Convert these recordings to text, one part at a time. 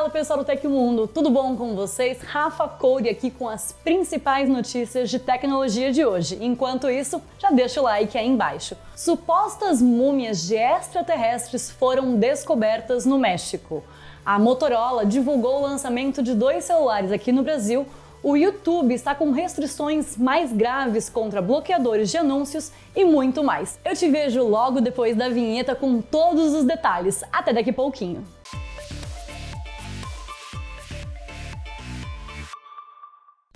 Fala pessoal do Tecmundo, tudo bom com vocês? Rafa Couri aqui com as principais notícias de tecnologia de hoje. Enquanto isso, já deixa o like aí embaixo. Supostas múmias de extraterrestres foram descobertas no México. A Motorola divulgou o lançamento de 2 celulares aqui no Brasil. O YouTube está com restrições mais graves contra bloqueadores de anúncios e muito mais. Eu te vejo logo depois da vinheta com todos os detalhes. Até daqui a pouquinho.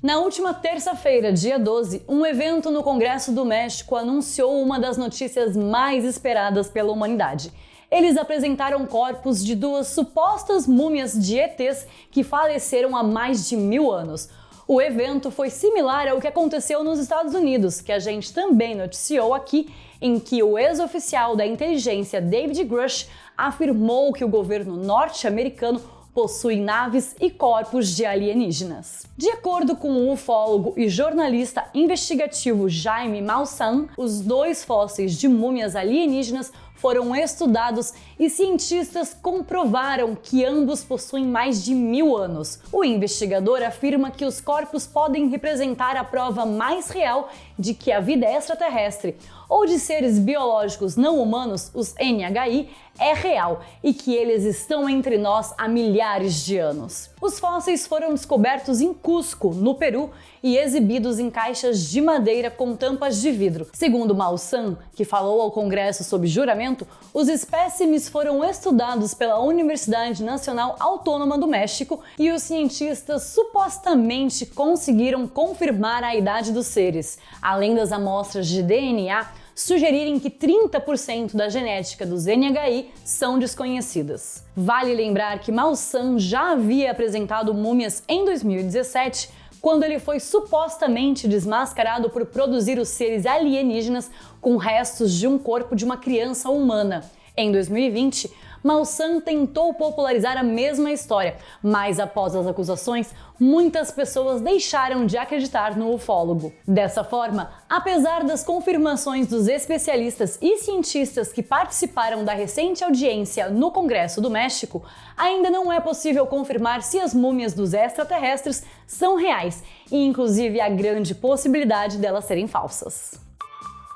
Na última terça-feira, dia 12, um evento no Congresso do México anunciou uma das notícias mais esperadas pela humanidade. Eles apresentaram corpos de 2 supostas múmias de ETs que faleceram há mais de 1000 anos. O evento foi similar ao que aconteceu nos Estados Unidos, que a gente também noticiou aqui, em que o ex-oficial da inteligência David Grush afirmou que o governo norte-americano possui naves e corpos de alienígenas. De acordo com o ufólogo e jornalista investigativo Jaime Maussan, os 2 fósseis de múmias alienígenas foram estudados e cientistas comprovaram que ambos possuem mais de 1000 anos. O investigador afirma que os corpos podem representar a prova mais real de que a vida extraterrestre ou de seres biológicos não humanos, os NHI, é real e que eles estão entre nós há milhares de anos. Os fósseis foram descobertos em Cusco, no Peru, e exibidos em caixas de madeira com tampas de vidro. Segundo Maussan, que falou ao Congresso sob juramento, os espécimes foram estudados pela Universidade Nacional Autônoma do México e os cientistas supostamente conseguiram confirmar a idade dos seres, além das amostras de DNA sugerirem que 30% da genética dos NHI são desconhecidas. Vale lembrar que Maussan já havia apresentado múmias em 2017, quando ele foi supostamente desmascarado por produzir os seres alienígenas com restos de um corpo de uma criança humana. Em 2020, Maussan tentou popularizar a mesma história, mas após as acusações, muitas pessoas deixaram de acreditar no ufólogo. Dessa forma, apesar das confirmações dos especialistas e cientistas que participaram da recente audiência no Congresso do México, ainda não é possível confirmar se as múmias dos extraterrestres são reais e inclusive há grande possibilidade delas serem falsas.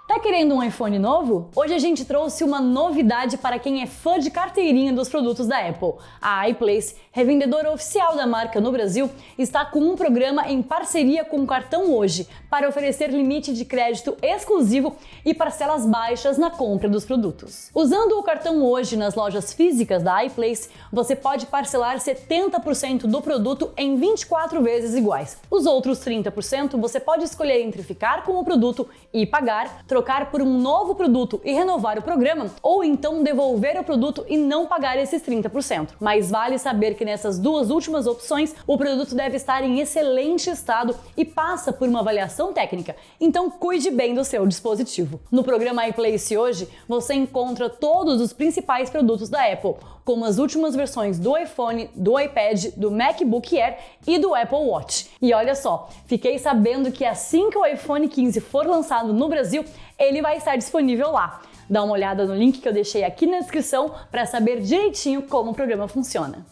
Tá querendo um iPhone novo? Hoje a gente trouxe uma novidade para quem é fã de carteirinha dos produtos da Apple. A iPlace, revendedora oficial da marca no Brasil, está com um programa em parceria com o Cartão Hoje para oferecer limite de crédito exclusivo e parcelas baixas na compra dos produtos. Usando o Cartão Hoje nas lojas físicas da iPlace, você pode parcelar 70% do produto em 24 vezes iguais. Os outros 30% você pode escolher entre ficar com o produto e pagar, trocar por um novo produto e renovar o programa, ou então devolver o produto e não pagar esses 30%. Mas vale saber que nessas 2 últimas opções, o produto deve estar em excelente estado e passa por uma avaliação técnica, então cuide bem do seu dispositivo. No programa iPlace hoje, você encontra todos os principais produtos da Apple, como as últimas versões do iPhone, do iPad, do MacBook Air e do Apple Watch. E olha só, fiquei sabendo que assim que o iPhone 15 for lançado no Brasil, ele vai estar disponível lá. Dá uma olhada no link que eu deixei aqui na descrição para saber direitinho como o programa funciona.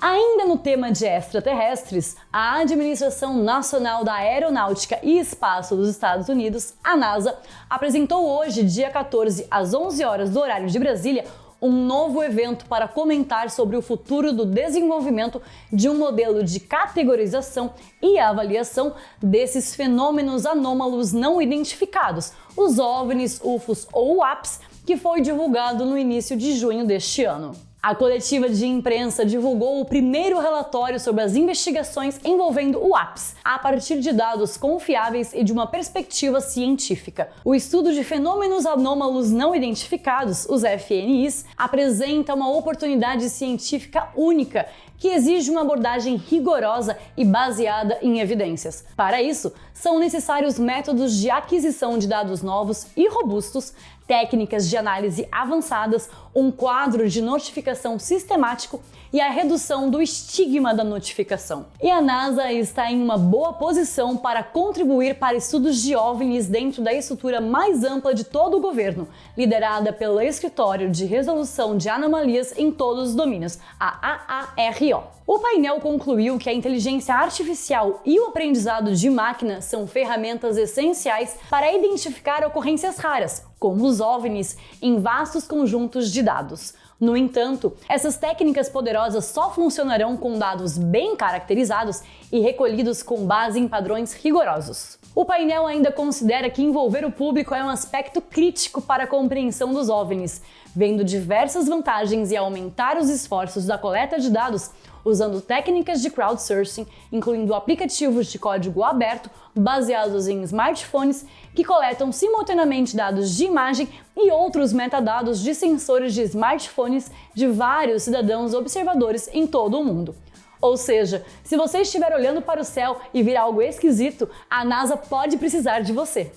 Ainda no tema de extraterrestres, a Administração Nacional da Aeronáutica e Espaço dos Estados Unidos, a NASA, apresentou hoje, dia 14, às 11 horas do horário de Brasília, um novo evento para comentar sobre o futuro do desenvolvimento de um modelo de categorização e avaliação desses fenômenos anômalos não identificados, os OVNIs, UFOs ou UAPs, que foi divulgado no início de junho deste ano. A coletiva de imprensa divulgou o primeiro relatório sobre as investigações envolvendo o UAPs, a partir de dados confiáveis e de uma perspectiva científica. O estudo de fenômenos anômalos não identificados, os FNIs, apresenta uma oportunidade científica única que exige uma abordagem rigorosa e baseada em evidências. Para isso, são necessários métodos de aquisição de dados novos e robustos, técnicas de análise avançadas, um quadro de notificação sistemático e a redução do estigma da notificação. E a NASA está em uma boa posição para contribuir para estudos de OVNIs dentro da estrutura mais ampla de todo o governo, liderada pelo Escritório de Resolução de Anomalias em Todos os Domínios, a AARO. O painel concluiu que a inteligência artificial e o aprendizado de máquina são ferramentas essenciais para identificar ocorrências raras, como os OVNIs, em vastos conjuntos de dados. No entanto, essas técnicas poderosas só funcionarão com dados bem caracterizados e recolhidos com base em padrões rigorosos. O painel ainda considera que envolver o público é um aspecto crítico para a compreensão dos OVNIs, vendo diversas vantagens em aumentar os esforços da coleta de dados usando técnicas de crowdsourcing, incluindo aplicativos de código aberto baseados em smartphones que coletam simultaneamente dados de imagem e outros metadados de sensores de smartphones de vários cidadãos observadores em todo o mundo. Ou seja, se você estiver olhando para o céu e vir algo esquisito, a NASA pode precisar de você.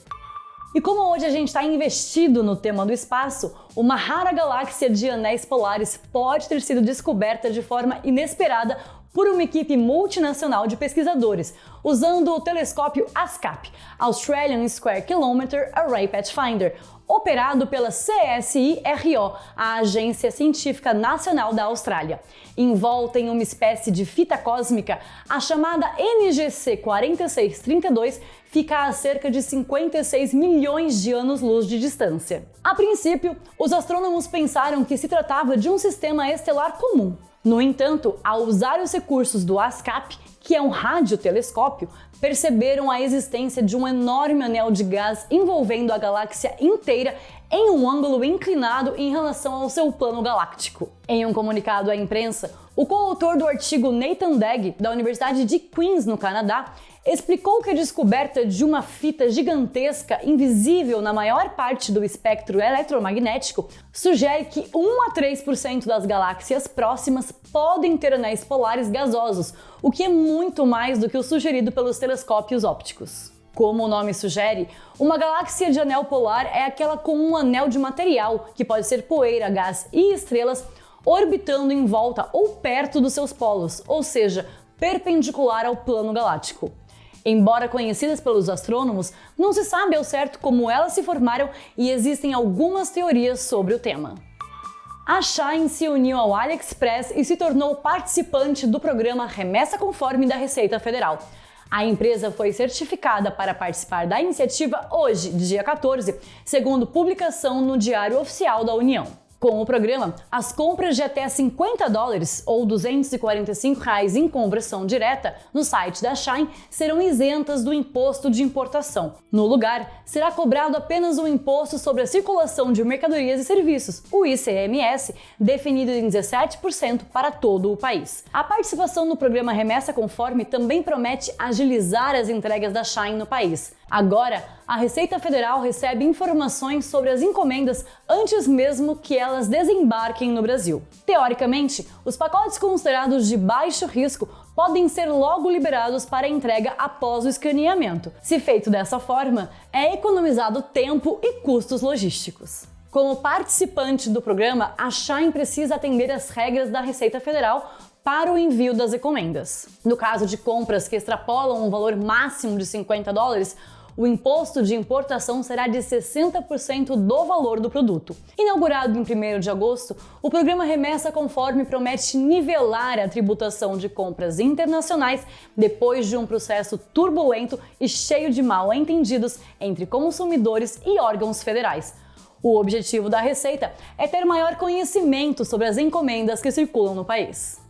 E como hoje a gente está investido no tema do espaço, uma rara galáxia de anéis polares pode ter sido descoberta de forma inesperada por uma equipe multinacional de pesquisadores, usando o telescópio ASCAP, Australian Square Kilometre Array Pathfinder, operado pela CSIRO, a Agência Científica Nacional da Austrália. Envolta em uma espécie de fita cósmica, a chamada NGC 4632 fica a cerca de 56 milhões de anos-luz de distância. A princípio, os astrônomos pensaram que se tratava de um sistema estelar comum. No entanto, ao usar os recursos do ASCAP, que é um radiotelescópio, perceberam a existência de um enorme anel de gás envolvendo a galáxia inteira em um ângulo inclinado em relação ao seu plano galáctico. Em um comunicado à imprensa, o coautor do artigo Nathan Degg, da Universidade de Queens, no Canadá, explicou que a descoberta de uma fita gigantesca invisível na maior parte do espectro eletromagnético sugere que 1 a 3% das galáxias próximas podem ter anéis polares gasosos, o que é muito mais do que o sugerido pelos telescópios ópticos. Como o nome sugere, uma galáxia de anel polar é aquela com um anel de material, que pode ser poeira, gás e estrelas, orbitando em volta ou perto dos seus polos, ou seja, perpendicular ao plano galáctico. Embora conhecidas pelos astrônomos, não se sabe ao certo como elas se formaram e existem algumas teorias sobre o tema. A Shine se uniu ao AliExpress e se tornou participante do programa Remessa Conforme da Receita Federal. A empresa foi certificada para participar da iniciativa hoje, dia 14, segundo publicação no Diário Oficial da União. Com o programa, as compras de até $50 ou R$ 245 em conversão direta no site da Shine serão isentas do imposto de importação. No lugar, será cobrado apenas o imposto sobre a circulação de mercadorias e serviços, o ICMS, definido em 17% para todo o país. A participação no programa Remessa Conforme também promete agilizar as entregas da Shine no país. Agora, a Receita Federal recebe informações sobre as encomendas antes mesmo que elas desembarquem no Brasil. Teoricamente, os pacotes considerados de baixo risco podem ser logo liberados para entrega após o escaneamento. Se feito dessa forma, é economizado tempo e custos logísticos. Como participante do programa, a Shine precisa atender às regras da Receita Federal para o envio das encomendas. No caso de compras que extrapolam um valor máximo de $50, o imposto de importação será de 60% do valor do produto. Inaugurado em 1º de agosto, o programa Remessa Conforme promete nivelar a tributação de compras internacionais depois de um processo turbulento e cheio de mal-entendidos entre consumidores e órgãos federais. O objetivo da Receita é ter maior conhecimento sobre as encomendas que circulam no país.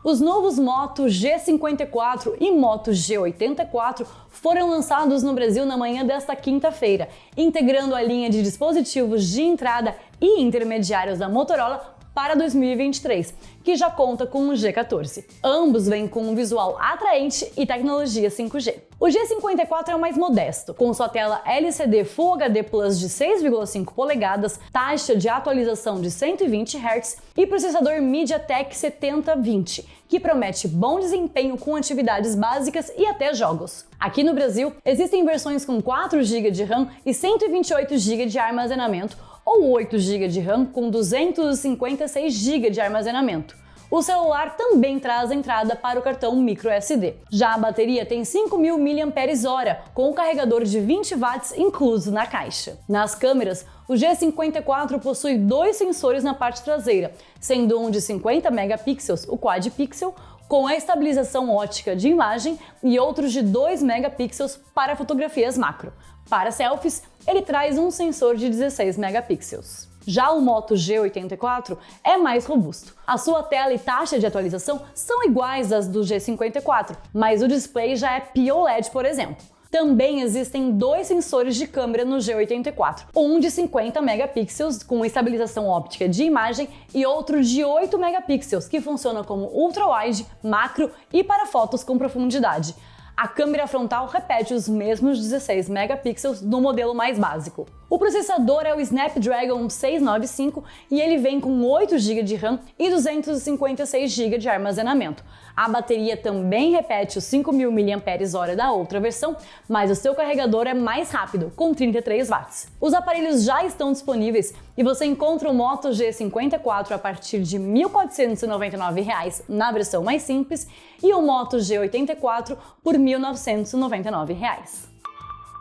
Os novos Moto G54 e Moto G84 foram lançados no Brasil na manhã desta quinta-feira, integrando a linha de dispositivos de entrada e intermediários da Motorola para 2023, que já conta com o G14. Ambos vêm com um visual atraente e tecnologia 5G. O G54 é o mais modesto, com sua tela LCD Full HD Plus de 6,5 polegadas, taxa de atualização de 120 Hz e processador MediaTek 7020, que promete bom desempenho com atividades básicas e até jogos. Aqui no Brasil, existem versões com 4 GB de RAM e 128 GB de armazenamento, ou 8 GB de RAM com 256 GB de armazenamento. O celular também traz entrada para o cartão microSD. Já a bateria tem 5.000 mAh, com o carregador de 20 watts incluso na caixa. Nas câmeras, o G54 possui 2 sensores na parte traseira, sendo um de 50 megapixels, o Quad Pixel, com a estabilização ótica de imagem, e outros de 2 megapixels para fotografias macro. Para selfies, ele traz um sensor de 16 megapixels. Já o Moto G84 é mais robusto. A sua tela e taxa de atualização são iguais às do G54, mas o display já é POLED, por exemplo. Também existem 2 sensores de câmera no G84, um de 50 megapixels com estabilização óptica de imagem e outro de 8 megapixels que funciona como ultra-wide, macro e para fotos com profundidade. A câmera frontal repete os mesmos 16 megapixels no modelo mais básico. O processador é o Snapdragon 695 e ele vem com 8 GB de RAM e 256 GB de armazenamento. A bateria também repete os 5.000 mAh da outra versão, mas o seu carregador é mais rápido, com 33 watts. Os aparelhos já estão disponíveis e você encontra o Moto G54 a partir de R$ 1.499 na versão mais simples e o Moto G84 por R$ 1.999.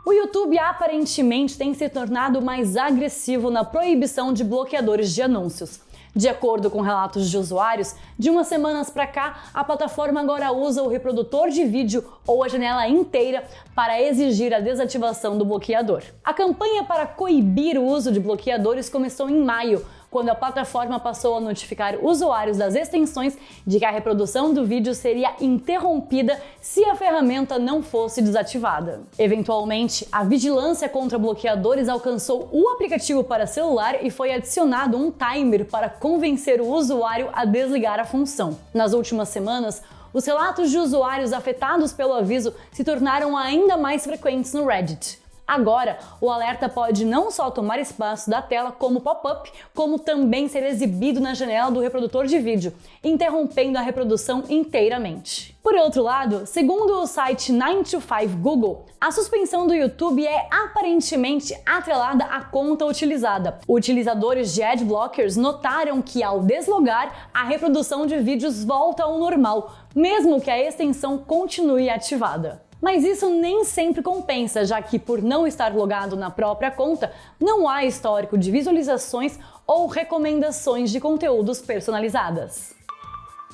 O YouTube aparentemente tem se tornado mais agressivo na proibição de bloqueadores de anúncios. De acordo com relatos de usuários, de umas semanas para cá, a plataforma agora usa o reprodutor de vídeo ou a janela inteira para exigir a desativação do bloqueador. A campanha para coibir o uso de bloqueadores começou em maio, quando a plataforma passou a notificar usuários das extensões de que a reprodução do vídeo seria interrompida se a ferramenta não fosse desativada. Eventualmente, a vigilância contra bloqueadores alcançou o aplicativo para celular e foi adicionado um timer para convencer o usuário a desligar a função. Nas últimas semanas, os relatos de usuários afetados pelo aviso se tornaram ainda mais frequentes no Reddit. Agora, o alerta pode não só tomar espaço da tela como pop-up, como também ser exibido na janela do reprodutor de vídeo, interrompendo a reprodução inteiramente. Por outro lado, segundo o site 9to5 Google, a suspensão do YouTube é aparentemente atrelada à conta utilizada. Utilizadores de adblockers notaram que, ao deslogar, a reprodução de vídeos volta ao normal, mesmo que a extensão continue ativada. Mas isso nem sempre compensa, já que, por não estar logado na própria conta, não há histórico de visualizações ou recomendações de conteúdos personalizadas.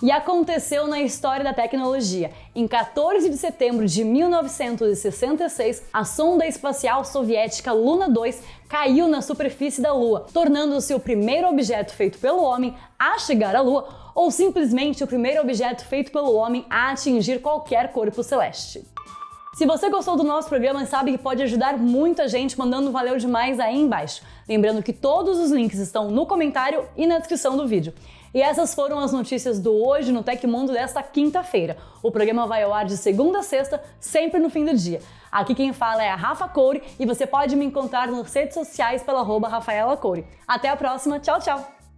E aconteceu na história da tecnologia. Em 14 de setembro de 1966, a sonda espacial soviética Luna 2 caiu na superfície da Lua, tornando-se o primeiro objeto feito pelo homem a chegar à Lua ou simplesmente o primeiro objeto feito pelo homem a atingir qualquer corpo celeste. Se você gostou do nosso programa e sabe que pode ajudar muita gente mandando um valeu demais aí embaixo. Lembrando que todos os links estão no comentário e na descrição do vídeo. E essas foram as notícias do Hoje no Tecmundo desta quinta-feira. O programa vai ao ar de segunda a sexta, sempre no fim do dia. Aqui quem fala é a Rafa Coure e você pode me encontrar nas redes sociais pela @RafaelaCoure. Até a próxima, tchau, tchau!